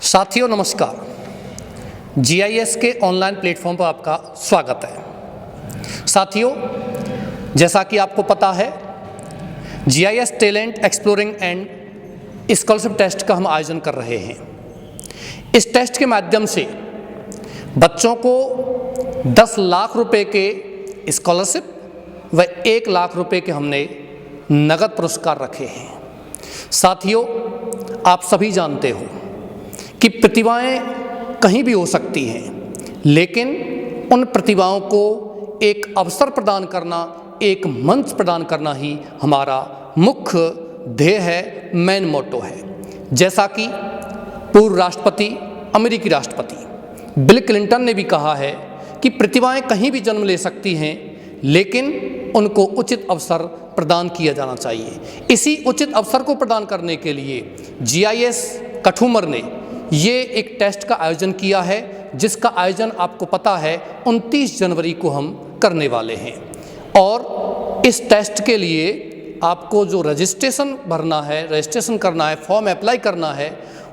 साथियों नमस्कार। जीआईएस के ऑनलाइन प्लेटफॉर्म पर आपका स्वागत है। साथियों, जैसा कि आपको पता है, GIS talent exploring and scholarship test का हम आयोजन कर रहे हैं। इस टेस्ट के माध्यम से बच्चों को 10 लाख रुपए के स्कॉलरशिप व 1 लाख रुपए के हमने नगद पुरस्कार रखे हैं। साथियों, आप सभी जानते हो कि प्रतिभाएं कहीं भी हो सकती हैं, लेकिन उन प्रतिभाओं को एक अवसर प्रदान करना, एक मंच प्रदान करना ही हमारा मुख्य ध्येय है, मेन मोटो है। जैसा कि पूर्व राष्ट्रपति, अमेरिकी राष्ट्रपति बिल क्लिंटन ने भी कहा है कि प्रतिभाएं कहीं भी जन्म ले सकती हैं, लेकिन उनको उचित अवसर प्रदान किया जाना चाहिए। इसी उचित अवसर को प्रदान करने के लिए जीआईएस कठुमर ने ये एक टेस्ट का आयोजन किया है, जिसका आयोजन आपको पता है 29 जनवरी को हम करने वाले हैं। और इस टेस्ट के लिए आपको जो रजिस्ट्रेशन भरना है, रजिस्ट्रेशन करना है, फॉर्म अप्लाई करना है,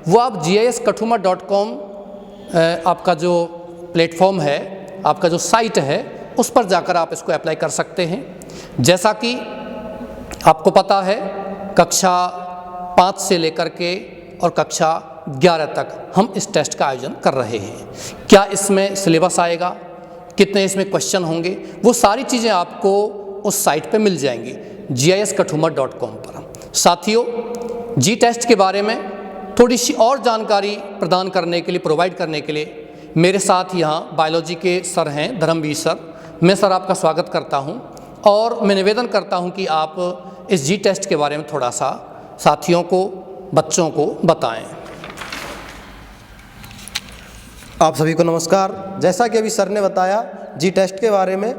वो आप giskathumer.com आपका जो प्लेटफॉर्म है, आपका जो साइट है, उस पर जाकर आप इसको अप्लाई कर सकते हैं। जैसा कि आपको पता है, कक्षा 5 से लेकर के और कक्षा 11 तक हम इस टेस्ट का आयोजन कर रहे हैं। क्या इसमें सिलेबस आएगा, कितने इसमें क्वेश्चन होंगे, वो सारी चीज़ें आपको उस साइट पे मिल जाएंगी giskathumer.com पर। साथियों, जी टेस्ट के बारे में थोड़ी सी और जानकारी प्रदान करने के लिए, प्रोवाइड करने के लिए मेरे साथ यहाँ बायोलॉजी के सर हैं, धर्मवीर सर। मैं सर आपका स्वागत करता हूँ और मैं निवेदन करता हूँ कि आप इस जी टेस्ट के बारे में थोड़ा सा साथियों को, बच्चों को बताएं। आप सभी को नमस्कार। जैसा कि अभी सर ने बताया जी टेस्ट के बारे में,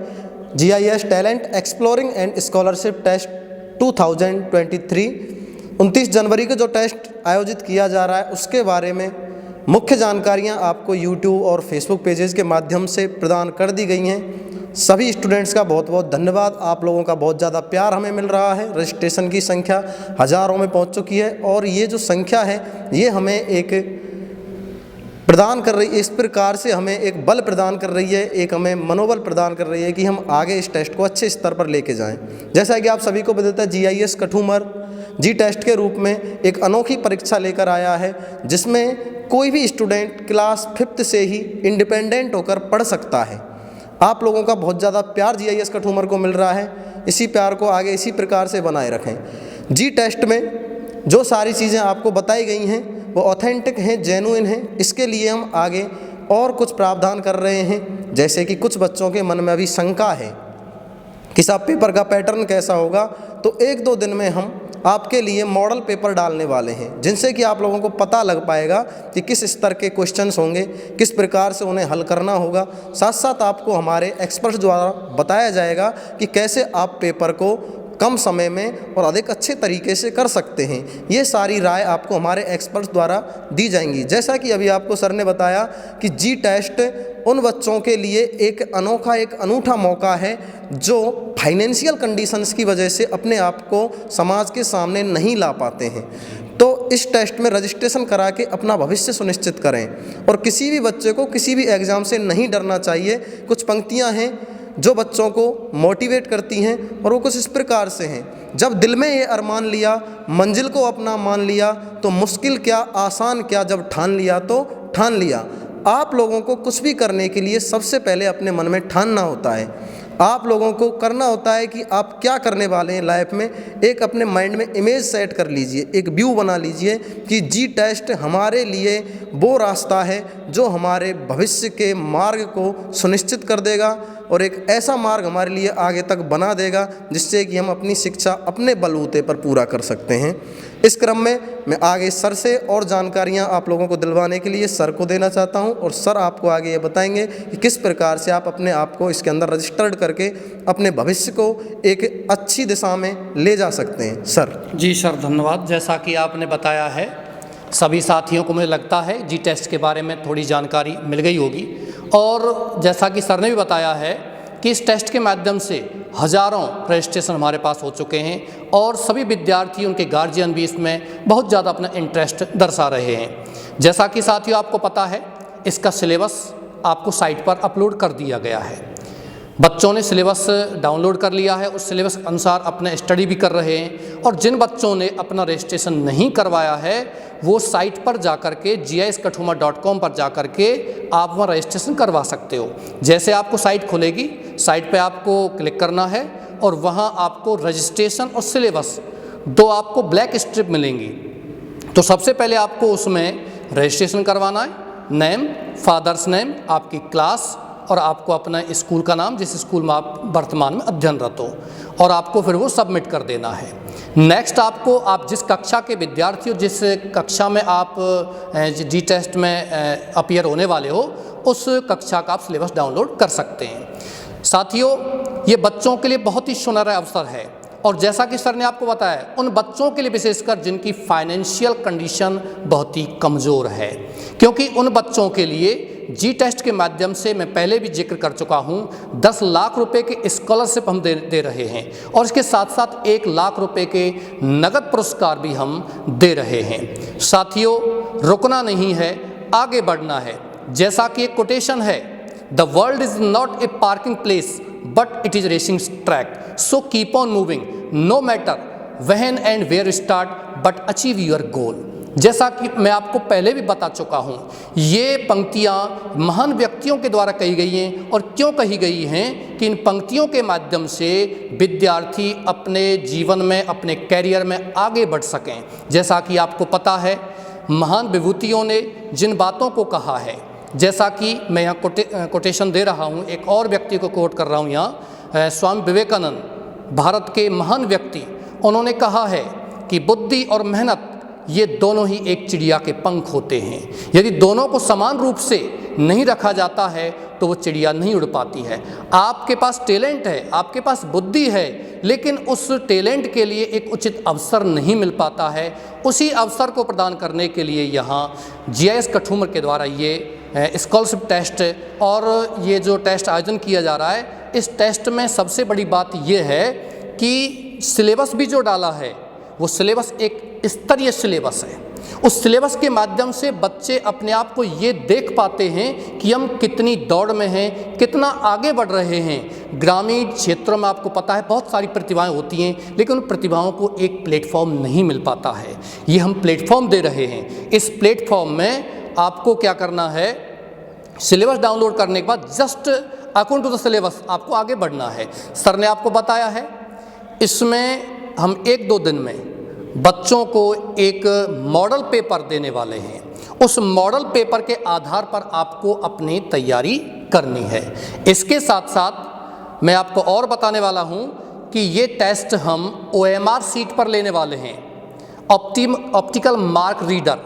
GIS talent exploring and scholarship test 2023 29 जनवरी को जो टेस्ट आयोजित किया जा रहा है, उसके बारे में मुख्य जानकारियां आपको यूट्यूब और फेसबुक पेजेस के माध्यम से प्रदान कर दी गई हैं। सभी स्टूडेंट्स का बहुत बहुत धन्यवाद। आप लोगों का बहुत ज़्यादा प्यार हमें मिल रहा है। रजिस्ट्रेशन की संख्या हज़ारों में पहुंच चुकी है और ये जो संख्या है, ये हमें एक प्रदान कर रही है, इस प्रकार से हमें एक बल प्रदान कर रही है, एक हमें मनोबल प्रदान कर रही है कि हम आगे इस टेस्ट को अच्छे स्तर पर लेके जाएं। जैसा कि आप सभी को पता है, जीआईएस कठुमर जी टेस्ट के रूप में एक अनोखी परीक्षा लेकर आया है, जिसमें कोई भी स्टूडेंट क्लास 5th से ही इंडिपेंडेंट होकर पढ़ सकता है। आप लोगों का बहुत ज़्यादा प्यार जीआईएस कठुमर को मिल रहा है। इसी प्यार को आगे इसी प्रकार से बनाए रखें। जी टेस्ट में जो सारी चीज़ें आपको बताई गई हैं वो ऑथेंटिक हैं, जेन्युइन हैं। इसके लिए हम आगे और कुछ प्रावधान कर रहे हैं। जैसे कि कुछ बच्चों के मन में अभी शंका है कि साहब पेपर का पैटर्न कैसा होगा, तो 1-2 दिन में हम आपके लिए मॉडल पेपर डालने वाले हैं, जिनसे कि आप लोगों को पता लग पाएगा कि किस स्तर के क्वेश्चंस होंगे, किस प्रकार से उन्हें हल करना होगा। साथ साथ आपको हमारे एक्सपर्ट्स द्वारा बताया जाएगा कि कैसे आप पेपर को कम समय में और अधिक अच्छे तरीके से कर सकते हैं। ये सारी राय आपको हमारे एक्सपर्ट्स द्वारा दी जाएंगी। जैसा कि अभी आपको सर ने बताया कि जी टेस्ट उन बच्चों के लिए एक अनोखा, एक अनूठा मौका है जो फाइनेंशियल कंडीशंस की वजह से अपने आप को समाज के सामने नहीं ला पाते हैं। तो इस टेस्ट में रजिस्ट्रेशन करा के अपना भविष्य सुनिश्चित करें और किसी भी बच्चे को किसी भी एग्ज़ाम से नहीं डरना चाहिए। कुछ पंक्तियां हैं जो बच्चों को मोटिवेट करती हैं और वो कुछ इस प्रकार से हैं। जब दिल में ये अरमान लिया, मंजिल को अपना मान लिया, तो मुश्किल क्या आसान क्या, जब ठान लिया तो ठान लिया। आप लोगों को कुछ भी करने के लिए सबसे पहले अपने मन में ठानना होता है। आप लोगों को करना होता है कि आप क्या करने वाले हैं लाइफ में। एक अपने माइंड में इमेज सेट कर लीजिए, एक व्यू बना लीजिए कि जी टेस्ट हमारे लिए वो रास्ता है जो हमारे भविष्य के मार्ग को सुनिश्चित कर देगा और एक ऐसा मार्ग हमारे लिए आगे तक बना देगा जिससे कि हम अपनी शिक्षा अपने बलबूते पर पूरा कर सकते हैं। इस क्रम में मैं आगे सर से और जानकारियां आप लोगों को दिलवाने के लिए सर को देना चाहता हूं और सर आपको आगे ये बताएंगे कि किस प्रकार से आप अपने आप को इसके अंदर रजिस्टर्ड करके अपने भविष्य को एक अच्छी दिशा में ले जा सकते हैं। सर जी सर, धन्यवाद। जैसा कि आपने बताया है, सभी साथियों को मुझे लगता है जी टेस्ट के बारे में थोड़ी जानकारी मिल गई होगी। और जैसा कि सर ने भी बताया है कि इस टेस्ट के माध्यम से हज़ारों रजिस्ट्रेशन हमारे पास हो चुके हैं और सभी विद्यार्थी, उनके गार्जियन भी इसमें बहुत ज़्यादा अपना इंटरेस्ट दर्शा रहे हैं। जैसा कि साथियों आपको पता है, इसका सिलेबस आपको साइट पर अपलोड कर दिया गया है। बच्चों ने सिलेबस डाउनलोड कर लिया है, उस सिलेबस के अनुसार अपने स्टडी भी कर रहे हैं। और जिन बच्चों ने अपना रजिस्ट्रेशन नहीं करवाया है वो साइट पर जाकर के giskathumarg.com पर जाकर के आप वहाँ रजिस्ट्रेशन करवा सकते हो। जैसे आपको साइट खुलेगी, साइट पे आपको क्लिक करना है और वहाँ आपको रजिस्ट्रेशन और सिलेबस दो आपको ब्लैक स्ट्रिप मिलेंगी। तो सबसे पहले आपको उसमें रजिस्ट्रेशन करवाना है, नेम, फादर्स नेम, आपकी क्लास और आपको अपना स्कूल का नाम, जिस स्कूल में आप वर्तमान में अध्ययनरत हो, और आपको फिर वो सबमिट कर देना है। नेक्स्ट आपको, आप जिस कक्षा के विद्यार्थी हो, जिस कक्षा में आप जी टेस्ट में अपीयर होने वाले हो, उस कक्षा का आप सिलेबस डाउनलोड कर सकते हैं। साथियों, ये बच्चों के लिए बहुत ही सुनहरा अवसर है, और जैसा कि सर ने आपको बताया, उन बच्चों के लिए विशेषकर जिनकी फाइनेंशियल कंडीशन बहुत ही कमज़ोर है, क्योंकि उन बच्चों के लिए जी टेस्ट के माध्यम से, मैं पहले भी जिक्र कर चुका हूँ, 10 लाख रुपए के स्कॉलरशिप हम दे रहे हैं, और इसके साथ साथ 1 लाख रुपए के नगद पुरस्कार भी हम दे रहे हैं। साथियों, रुकना नहीं है, आगे बढ़ना है। जैसा कि एक कोटेशन है, the world is not a parking place but it is racing track, so keep on moving no matter when and where start but achieve your goal. जैसा कि मैं आपको पहले भी बता चुका हूँ, ये पंक्तियाँ महान व्यक्तियों के द्वारा कही गई हैं, और क्यों कही गई हैं कि इन पंक्तियों के माध्यम से विद्यार्थी अपने जीवन में, अपने कैरियर में आगे बढ़ सकें। जैसा कि आपको पता है, महान विभूतियों ने जिन बातों को कहा है, जैसा कि मैं यहाँ कोटेशन दे रहा हूँ, एक और व्यक्ति को कोट कर रहा हूँ यहाँ, स्वामी विवेकानंद, भारत के महान व्यक्ति, उन्होंने कहा है कि बुद्धि और मेहनत ये दोनों ही एक चिड़िया के पंख होते हैं। यदि दोनों को समान रूप से नहीं रखा जाता है तो वो चिड़िया नहीं उड़ पाती है। आपके पास टैलेंट है, आपके पास बुद्धि है, लेकिन उस टैलेंट के लिए एक उचित अवसर नहीं मिल पाता है। उसी अवसर को प्रदान करने के लिए यहाँ GIS कठुमर के द्वारा ये स्कॉलरशिप टेस्ट और ये जो टेस्ट आयोजन किया जा रहा है, इस टेस्ट में सबसे बड़ी बात ये है कि सिलेबस भी जो डाला है वो सिलेबस एक स्तरीय सिलेबस है। उस सिलेबस के माध्यम से बच्चे अपने आप को ये देख पाते हैं कि हम कितनी दौड़ में हैं, कितना आगे बढ़ रहे हैं। ग्रामीण क्षेत्रों में आपको पता है बहुत सारी प्रतिभाएं होती हैं, लेकिन उन प्रतिभाओं को एक प्लेटफॉर्म नहीं मिल पाता है। ये हम प्लेटफॉर्म दे रहे हैं। इस प्लेटफॉर्म में आपको क्या करना है, सिलेबस डाउनलोड करने के बाद just according to the syllabus आपको आगे बढ़ना है। सर ने आपको बताया है, इसमें हम 1-2 दिन में बच्चों को एक मॉडल पेपर देने वाले हैं। उस मॉडल पेपर के आधार पर आपको अपनी तैयारी करनी है। इसके साथ साथ मैं आपको और बताने वाला हूं कि ये टेस्ट हम OMR सीट पर लेने वाले हैं, optical mark reader.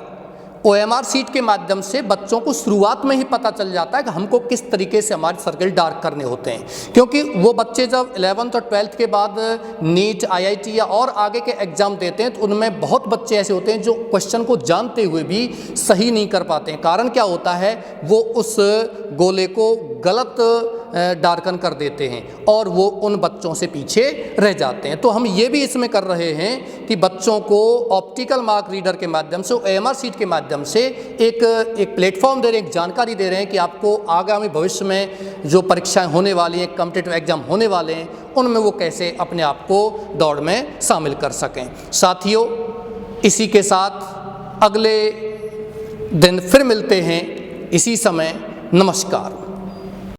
OMR seat के माध्यम से बच्चों को शुरुआत में ही पता चल जाता है कि हमको किस तरीके से हमारे सर्कल डार्क करने होते हैं, क्योंकि वो बच्चे जब 11th और 12th के बाद नीट, IIT या और आगे के एग्ज़ाम देते हैं तो उनमें बहुत बच्चे ऐसे होते हैं जो क्वेश्चन को जानते हुए भी सही नहीं कर पाते हैं। कारण क्या होता है, वो उस गोले को गलत डार्कन कर देते हैं और वो उन बच्चों से पीछे रह जाते हैं। तो हम ये भी इसमें कर रहे हैं कि बच्चों को ऑप्टिकल मार्क रीडर के माध्यम से, OMR सीट के माध्यम से एक प्लेटफॉर्म दे रहे हैं, एक जानकारी दे रहे हैं कि आपको आगामी भविष्य में जो परीक्षाएं होने वाली हैं, कॉम्पिटिटिव एग्जाम होने वाले हैं, उनमें वो कैसे अपने आप को दौड़ में शामिल कर सकें। साथियों, इसी के साथ अगले दिन फिर मिलते हैं इसी समय। नमस्कार।